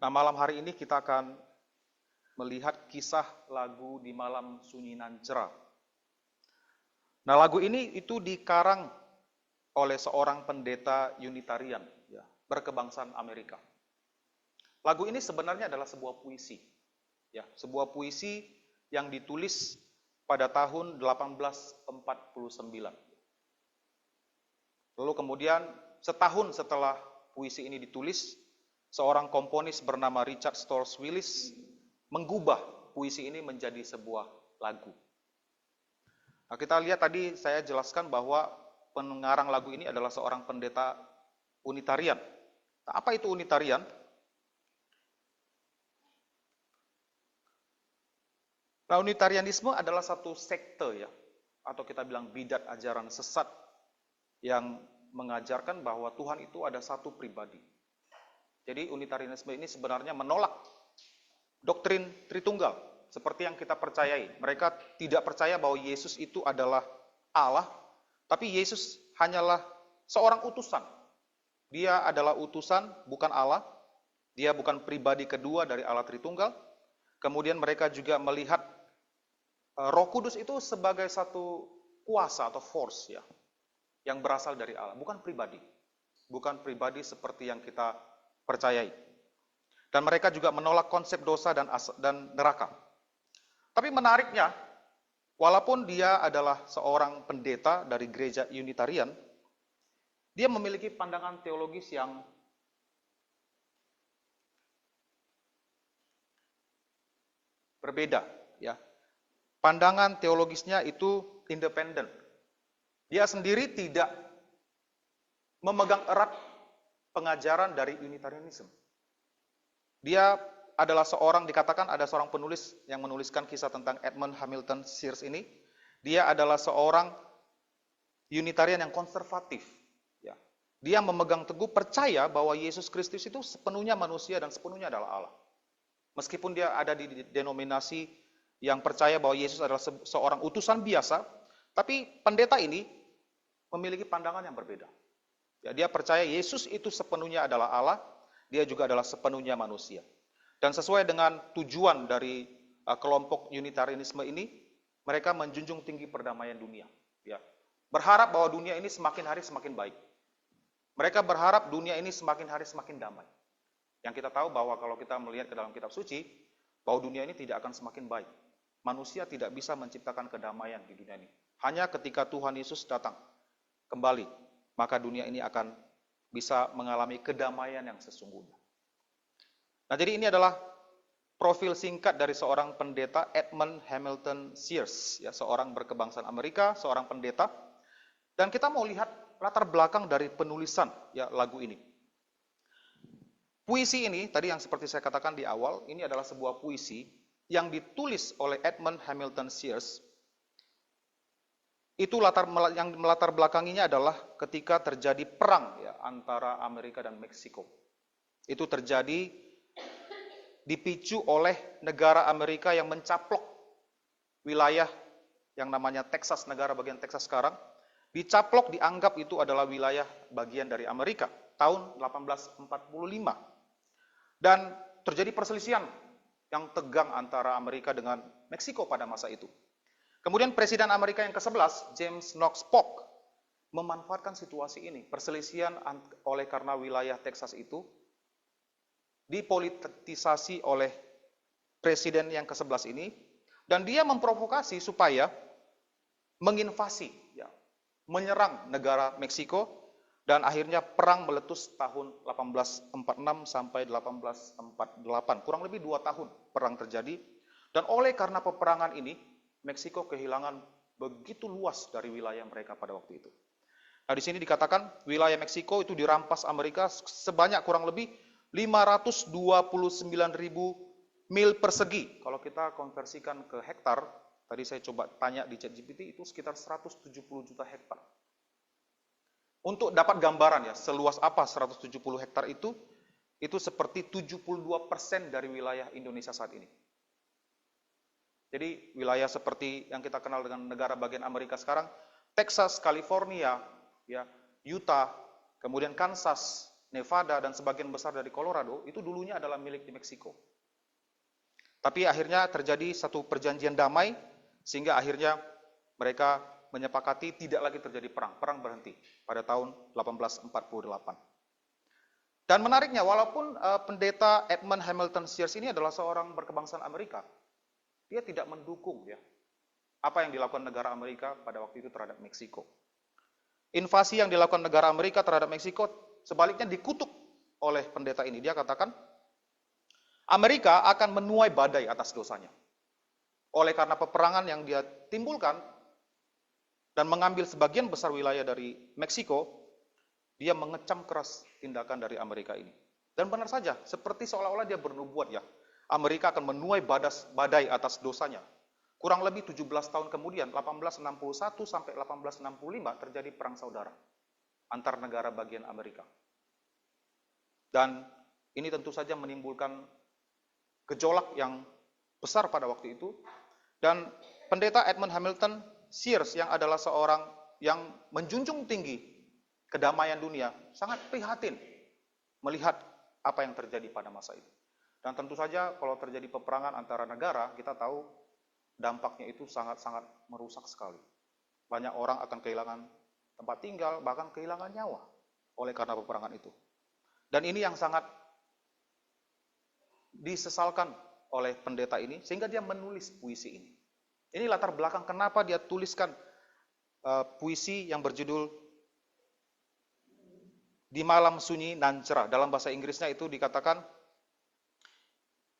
Nah, malam hari ini kita akan melihat kisah lagu Di Malam Sunyi Nan Cerah. Nah, lagu ini itu dikarang oleh seorang pendeta Unitarian, ya, berkebangsaan Amerika. Lagu ini sebenarnya adalah sebuah puisi, ya, sebuah puisi yang ditulis pada tahun 1849. Lalu kemudian setahun setelah puisi ini ditulis, seorang komponis bernama Richard Storrs Willis menggubah puisi ini menjadi sebuah lagu. Nah, kita lihat tadi saya jelaskan bahwa pengarang lagu ini adalah seorang pendeta Unitarian. Nah, apa itu Unitarian? Nah, Unitarianisme adalah satu sekte, ya, atau kita bilang bidat ajaran sesat yang mengajarkan bahwa Tuhan itu ada satu pribadi. Jadi Unitarianisme ini sebenarnya menolak doktrin Tritunggal seperti yang kita percayai. Mereka tidak percaya bahwa Yesus itu adalah Allah, tapi Yesus hanyalah seorang utusan. Dia adalah utusan, bukan Allah. Dia bukan pribadi kedua dari Allah Tritunggal. Kemudian mereka juga melihat Roh Kudus itu sebagai satu kuasa atau force, ya, yang berasal dari Allah, bukan pribadi. Bukan pribadi seperti yang kita percayai. Dan mereka juga menolak konsep dosa dan neraka. Tapi menariknya, walaupun dia adalah seorang pendeta dari gereja Unitarian, dia memiliki pandangan teologis yang berbeda, ya. Pandangan teologisnya itu independen. Dia sendiri tidak memegang erat pengajaran dari Unitarianism. Dia adalah seorang, dikatakan ada seorang penulis yang menuliskan kisah tentang Edmund Hamilton Sears ini. Dia adalah seorang Unitarian yang konservatif. Ya. Dia memegang teguh percaya bahwa Yesus Kristus itu sepenuhnya manusia dan sepenuhnya adalah Allah. Meskipun dia ada di denominasi yang percaya bahwa Yesus adalah seorang utusan biasa, tapi pendeta ini memiliki pandangan yang berbeda. Ya, dia percaya Yesus itu sepenuhnya adalah Allah, dia juga adalah sepenuhnya manusia. Dan sesuai dengan tujuan dari kelompok Unitarianisme ini, mereka menjunjung tinggi perdamaian dunia. Ya. Berharap bahwa dunia ini semakin hari semakin baik. Mereka berharap dunia ini semakin hari semakin damai. Yang kita tahu bahwa kalau kita melihat ke dalam kitab suci, bahwa dunia ini tidak akan semakin baik. Manusia tidak bisa menciptakan kedamaian di dunia ini. Hanya ketika Tuhan Yesus datang kembali, maka dunia ini akan bisa mengalami kedamaian yang sesungguhnya. Nah, jadi ini adalah profil singkat dari seorang pendeta Edmund Hamilton Sears, ya, seorang berkebangsaan Amerika, seorang pendeta. Dan kita mau lihat latar belakang dari penulisan, ya, lagu ini. Puisi ini, tadi yang seperti saya katakan di awal, ini adalah sebuah puisi yang ditulis oleh Edmund Hamilton Sears. Itu yang melatar belakanginya adalah ketika terjadi perang, ya, antara Amerika dan Meksiko. Itu terjadi dipicu oleh negara Amerika yang mencaplok wilayah yang namanya Texas, negara bagian Texas sekarang. Dicaplok dianggap itu adalah wilayah bagian dari Amerika tahun 1845. Dan terjadi perselisihan yang tegang antara Amerika dengan Meksiko pada masa itu. Kemudian Presiden Amerika yang ke-11, James Knox Polk, memanfaatkan situasi ini. Perselisihan oleh karena wilayah Texas itu dipolitisasi oleh Presiden yang ke-11 ini, dan dia memprovokasi supaya menginvasi, ya, menyerang negara Meksiko, dan akhirnya perang meletus tahun 1846 sampai 1848. Kurang lebih 2 tahun perang terjadi, dan oleh karena peperangan ini, Meksiko kehilangan begitu luas dari wilayah mereka pada waktu itu. Nah, di sini dikatakan wilayah Meksiko itu dirampas Amerika sebanyak kurang lebih 529.000 mil persegi. Kalau kita konversikan ke hektar, tadi saya coba tanya di ChatGPT, itu sekitar 170 juta hektar. Untuk dapat gambaran, ya, seluas apa 170 hektar itu seperti 72% dari wilayah Indonesia saat ini. Jadi wilayah seperti yang kita kenal dengan negara bagian Amerika sekarang, Texas, California, ya, Utah, kemudian Kansas, Nevada, dan sebagian besar dari Colorado, itu dulunya adalah milik di Meksiko. Tapi akhirnya terjadi satu perjanjian damai, sehingga akhirnya mereka menyepakati tidak lagi terjadi perang. Perang berhenti pada tahun 1848. Dan menariknya, walaupun pendeta Edmund Hamilton Sears ini adalah seorang berkebangsaan Amerika, dia tidak mendukung ya apa yang dilakukan negara Amerika pada waktu itu terhadap Meksiko. Invasi yang dilakukan negara Amerika terhadap Meksiko sebaliknya dikutuk oleh pendeta ini. Dia katakan, Amerika akan menuai badai atas dosanya. Oleh karena peperangan yang dia timbulkan dan mengambil sebagian besar wilayah dari Meksiko, dia mengecam keras tindakan dari Amerika ini. Dan benar saja, seperti seolah-olah dia bernubuat ya, Amerika akan menuai badai atas dosanya. Kurang lebih 17 tahun kemudian, 1861 sampai 1865 terjadi perang saudara antar negara bagian Amerika. Dan ini tentu saja menimbulkan gejolak yang besar pada waktu itu. Dan pendeta Edmund Hamilton Sears yang adalah seorang yang menjunjung tinggi kedamaian dunia, sangat prihatin melihat apa yang terjadi pada masa itu. Dan tentu saja kalau terjadi peperangan antara negara, kita tahu dampaknya itu sangat-sangat merusak sekali. Banyak orang akan kehilangan tempat tinggal, bahkan kehilangan nyawa oleh karena peperangan itu. Dan ini yang sangat disesalkan oleh pendeta ini, sehingga dia menulis puisi ini. Ini latar belakang kenapa dia tuliskan puisi yang berjudul Di Malam Sunyi Nan Cerah. Dalam bahasa Inggrisnya itu dikatakan,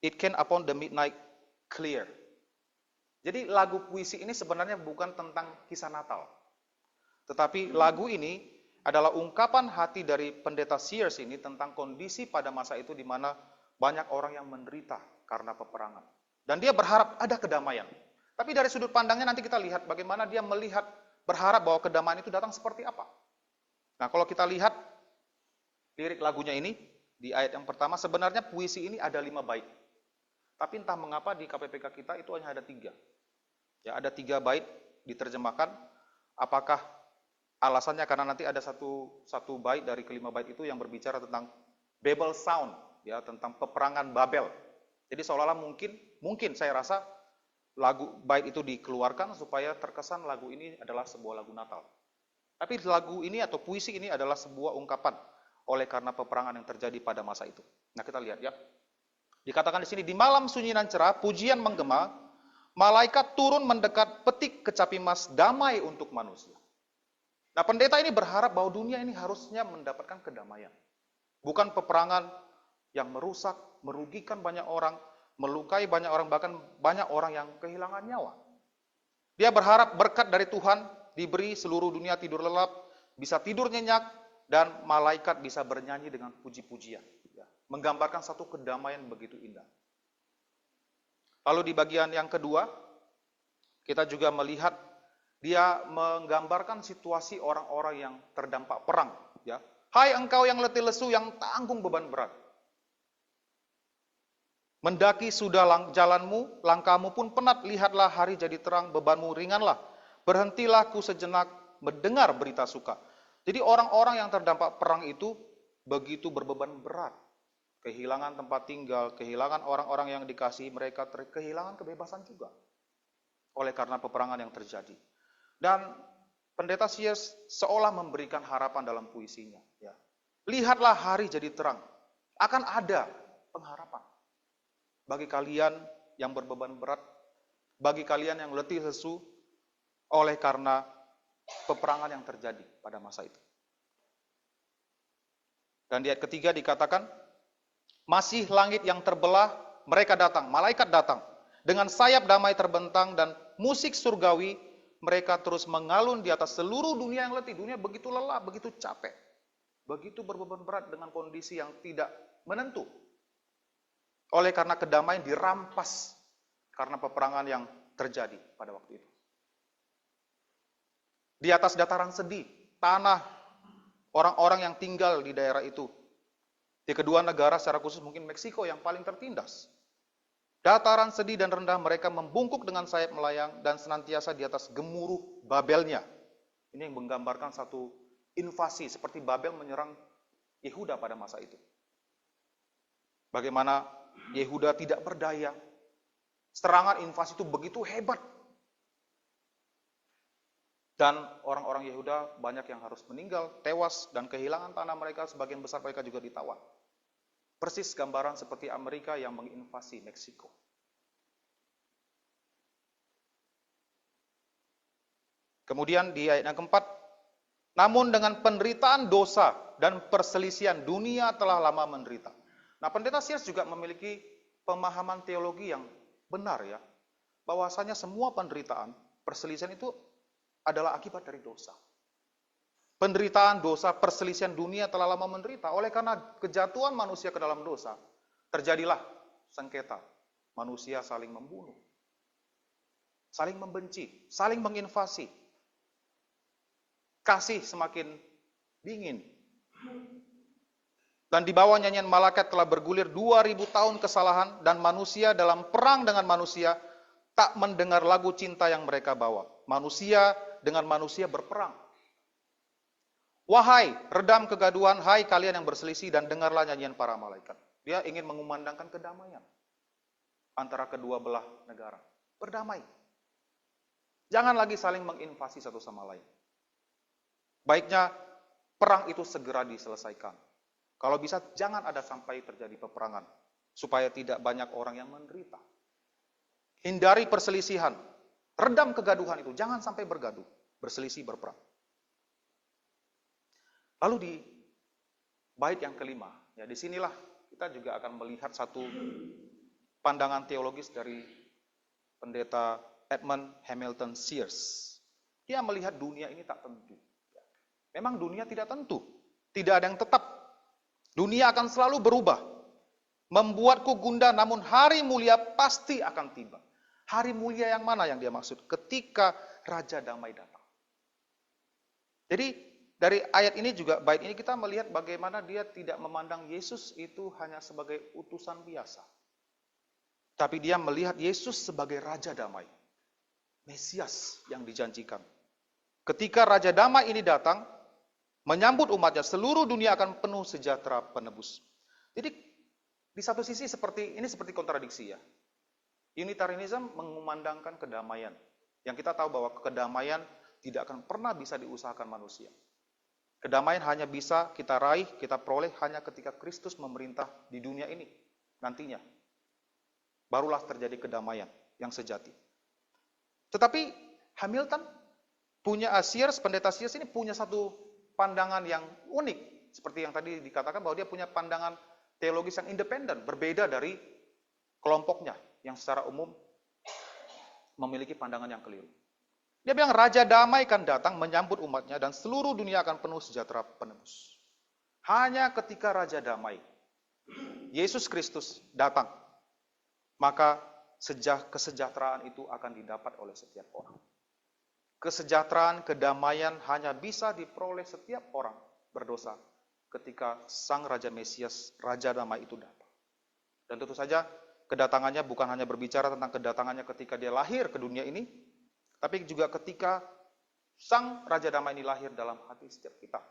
It came upon the midnight clear. Jadi lagu puisi ini sebenarnya bukan tentang kisah Natal. Tetapi lagu ini adalah ungkapan hati dari pendeta Sears ini tentang kondisi pada masa itu di mana banyak orang yang menderita karena peperangan. Dan dia berharap ada kedamaian. Tapi dari sudut pandangnya nanti kita lihat bagaimana dia melihat, berharap bahwa kedamaian itu datang seperti apa. Nah, kalau kita lihat lirik lagunya ini, di ayat yang pertama, sebenarnya puisi ini ada 5 bait. Tapi entah mengapa di KPPK kita itu hanya ada 3. Ya, ada 3 bait diterjemahkan. Apakah alasannya karena nanti ada satu bait dari kelima bait itu yang berbicara tentang Babel Sound, ya, tentang peperangan Babel. Jadi seolah-olah mungkin saya rasa lagu bait itu dikeluarkan supaya terkesan lagu ini adalah sebuah lagu Natal. Tapi lagu ini atau puisi ini adalah sebuah ungkapan oleh karena peperangan yang terjadi pada masa itu. Nah, kita lihat ya. Dikatakan di sini, di malam sunyi dan cerah, pujian menggema, malaikat turun mendekat, petik kecapi emas, damai untuk manusia. Nah, pendeta ini berharap bahwa dunia ini harusnya mendapatkan kedamaian. Bukan peperangan yang merusak, merugikan banyak orang, melukai banyak orang, bahkan banyak orang yang kehilangan nyawa. Dia berharap berkat dari Tuhan diberi, seluruh dunia tidur lelap, bisa tidur nyenyak, dan malaikat bisa bernyanyi dengan puji-pujian. Menggambarkan satu kedamaian begitu indah. Lalu di bagian yang kedua, kita juga melihat dia menggambarkan situasi orang-orang yang terdampak perang. Ya. Hai engkau yang letih lesu, yang tanggung beban berat. Mendaki sudah jalanmu, langkahmu pun penat, lihatlah hari jadi terang, bebanmu ringanlah. Berhentilah ku sejenak mendengar berita suka. Jadi orang-orang yang terdampak perang itu begitu berbeban berat. Kehilangan tempat tinggal, kehilangan orang-orang yang dikasihi mereka, kehilangan kebebasan juga. Oleh karena peperangan yang terjadi. Dan pendeta Sears seolah memberikan harapan dalam puisinya. Ya. Lihatlah hari jadi terang. Akan ada pengharapan. Bagi kalian yang berbeban berat, bagi kalian yang letih lesu, oleh karena peperangan yang terjadi pada masa itu. Dan di ayat ketiga dikatakan, masih langit yang terbelah, mereka datang, malaikat datang. Dengan sayap damai terbentang dan musik surgawi, mereka terus mengalun di atas seluruh dunia yang letih. Dunia begitu lelah, begitu capek, begitu berbeban berat dengan kondisi yang tidak menentu. Oleh karena kedamaian dirampas karena peperangan yang terjadi pada waktu itu. Di atas dataran sedih, tanah orang-orang yang tinggal di daerah itu. Di kedua negara secara khusus mungkin Meksiko yang paling tertindas. Dataran sedih dan rendah mereka membungkuk dengan sayap melayang dan senantiasa di atas gemuruh Babelnya. Ini yang menggambarkan satu invasi seperti Babel menyerang Yehuda pada masa itu. Bagaimana Yehuda tidak berdaya. Serangan invasi itu begitu hebat. Dan orang-orang Yehuda banyak yang harus meninggal, tewas, dan kehilangan tanah mereka, sebagian besar mereka juga ditawan. Persis gambaran seperti Amerika yang menginvasi Meksiko. Kemudian di ayat yang keempat, namun dengan penderitaan dosa dan perselisihan dunia telah lama menderita. Nah, Pendeta Sears juga memiliki pemahaman teologi yang benar ya, bahwasanya semua penderitaan, perselisihan itu adalah akibat dari dosa. Penderitaan dosa, perselisihan dunia telah lama menderita. Oleh karena kejatuhan manusia ke dalam dosa, terjadilah sengketa. Manusia saling membunuh, saling membenci, saling menginvasi. Kasih semakin dingin. Dan di bawah nyanyian malaikat telah bergulir 2000 tahun kesalahan, dan manusia dalam perang dengan manusia tak mendengar lagu cinta yang mereka bawa. Manusia dengan manusia berperang. Wahai redam kegaduhan, hai kalian yang berselisih, dan dengarlah nyanyian para malaikat. Dia ingin mengumandangkan kedamaian antara kedua belah negara. Berdamai. Jangan lagi saling menginvasi satu sama lain. Baiknya perang itu segera diselesaikan. Kalau bisa jangan ada sampai terjadi peperangan, supaya tidak banyak orang yang menderita. Hindari perselisihan, redam kegaduhan itu, jangan sampai bergaduh, berselisih, berperang. Lalu di bait yang kelima, ya disinilah kita juga akan melihat satu pandangan teologis dari Pendeta Edmund Hamilton Sears. Dia melihat dunia ini tak tentu. Memang dunia tidak tentu, tidak ada yang tetap. Dunia akan selalu berubah. Membuatku gundah, namun hari mulia pasti akan tiba. Hari mulia yang mana yang dia maksud? Ketika Raja Damai datang. Jadi dari ayat ini juga, bait ini kita melihat bagaimana dia tidak memandang Yesus itu hanya sebagai utusan biasa. Tapi dia melihat Yesus sebagai Raja Damai. Mesias yang dijanjikan. Ketika Raja Damai ini datang, menyambut umatnya, seluruh dunia akan penuh sejahtera penebus. Jadi di satu sisi seperti kontradiksi ya. Unitarianism mengumandangkan kedamaian. Yang kita tahu bahwa kedamaian tidak akan pernah bisa diusahakan manusia. Kedamaian hanya bisa kita raih, kita peroleh hanya ketika Kristus memerintah di dunia ini nantinya. Barulah terjadi kedamaian yang sejati. Tetapi Hamilton Pendeta Sears ini punya satu pandangan yang unik. Seperti yang tadi dikatakan bahwa dia punya pandangan teologis yang independen, berbeda dari kelompoknya yang secara umum memiliki pandangan yang keliru. Dia bilang Raja Damai akan datang menyambut umatnya dan seluruh dunia akan penuh sejahtera penebus. Hanya ketika Raja Damai, Yesus Kristus datang, maka kesejahteraan itu akan didapat oleh setiap orang. Kesejahteraan, kedamaian hanya bisa diperoleh setiap orang berdosa ketika Sang Raja Mesias, Raja Damai itu datang. Dan tentu saja kedatangannya bukan hanya berbicara tentang kedatangannya ketika dia lahir ke dunia ini, tapi juga ketika Sang Raja Damai ini lahir dalam hati setiap kita.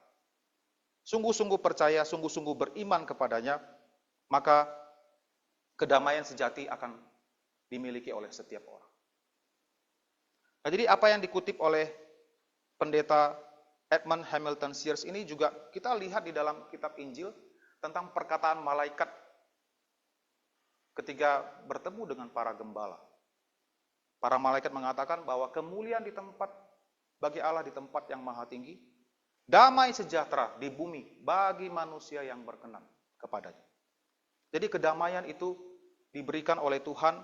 Sungguh-sungguh percaya, sungguh-sungguh beriman kepadanya, maka kedamaian sejati akan dimiliki oleh setiap orang. Nah, jadi apa yang dikutip oleh Pendeta Edmund Hamilton Sears ini juga kita lihat di dalam kitab Injil tentang perkataan malaikat ketika bertemu dengan para gembala. Para malaikat mengatakan bahwa kemuliaan di tempat bagi Allah di tempat yang maha tinggi, damai sejahtera di bumi bagi manusia yang berkenan kepadanya. Jadi kedamaian itu diberikan oleh Tuhan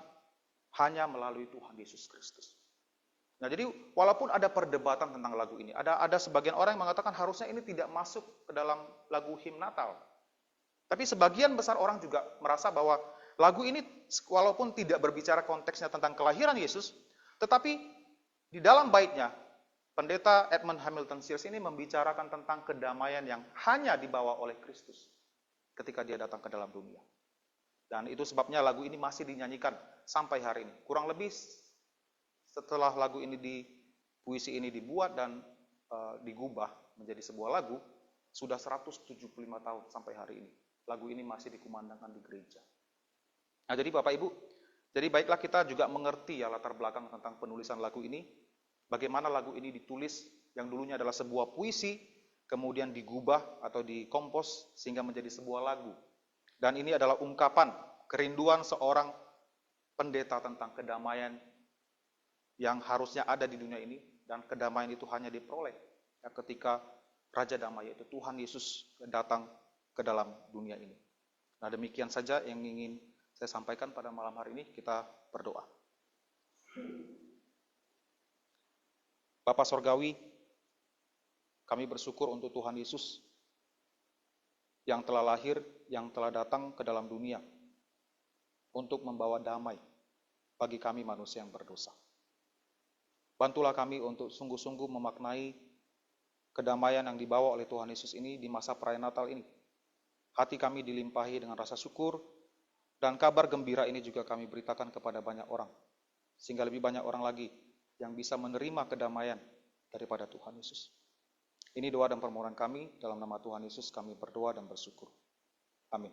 hanya melalui Tuhan Yesus Kristus. Nah, jadi walaupun ada perdebatan tentang lagu ini, ada sebagian orang yang mengatakan harusnya ini tidak masuk ke dalam lagu himn Natal. Tapi sebagian besar orang juga merasa bahwa lagu ini walaupun tidak berbicara konteksnya tentang kelahiran Yesus, tetapi di dalam baitnya, Pendeta Edmund Hamilton Sears ini membicarakan tentang kedamaian yang hanya dibawa oleh Kristus ketika dia datang ke dalam dunia. Dan itu sebabnya lagu ini masih dinyanyikan sampai hari ini. Kurang lebih setelah puisi ini dibuat dan digubah menjadi sebuah lagu, Sudah 175 tahun sampai hari ini. Lagu ini masih dikumandangkan di gereja. Nah, jadi Bapak Ibu, jadi baiklah kita juga mengerti ya latar belakang tentang penulisan lagu ini. Bagaimana lagu ini ditulis yang dulunya adalah sebuah puisi, kemudian digubah atau dikompos sehingga menjadi sebuah lagu. Dan ini adalah ungkapan kerinduan seorang pendeta tentang kedamaian yang harusnya ada di dunia ini, dan kedamaian itu hanya diperoleh ya, ketika Raja Damai yaitu Tuhan Yesus datang ke dalam dunia ini. Nah, demikian saja yang ingin saya sampaikan pada malam hari ini. Kita berdoa. Bapa Sorgawi, kami bersyukur untuk Tuhan Yesus yang telah lahir, yang telah datang ke dalam dunia untuk membawa damai bagi kami manusia yang berdosa. Bantulah kami untuk sungguh-sungguh memaknai kedamaian yang dibawa oleh Tuhan Yesus ini di masa perayaan Natal ini. Hati kami dilimpahi dengan rasa syukur, dan kabar gembira ini juga kami beritakan kepada banyak orang, sehingga lebih banyak orang lagi yang bisa menerima kedamaian daripada Tuhan Yesus. Ini doa dan permohonan kami, dalam nama Tuhan Yesus kami berdoa dan bersyukur. Amin.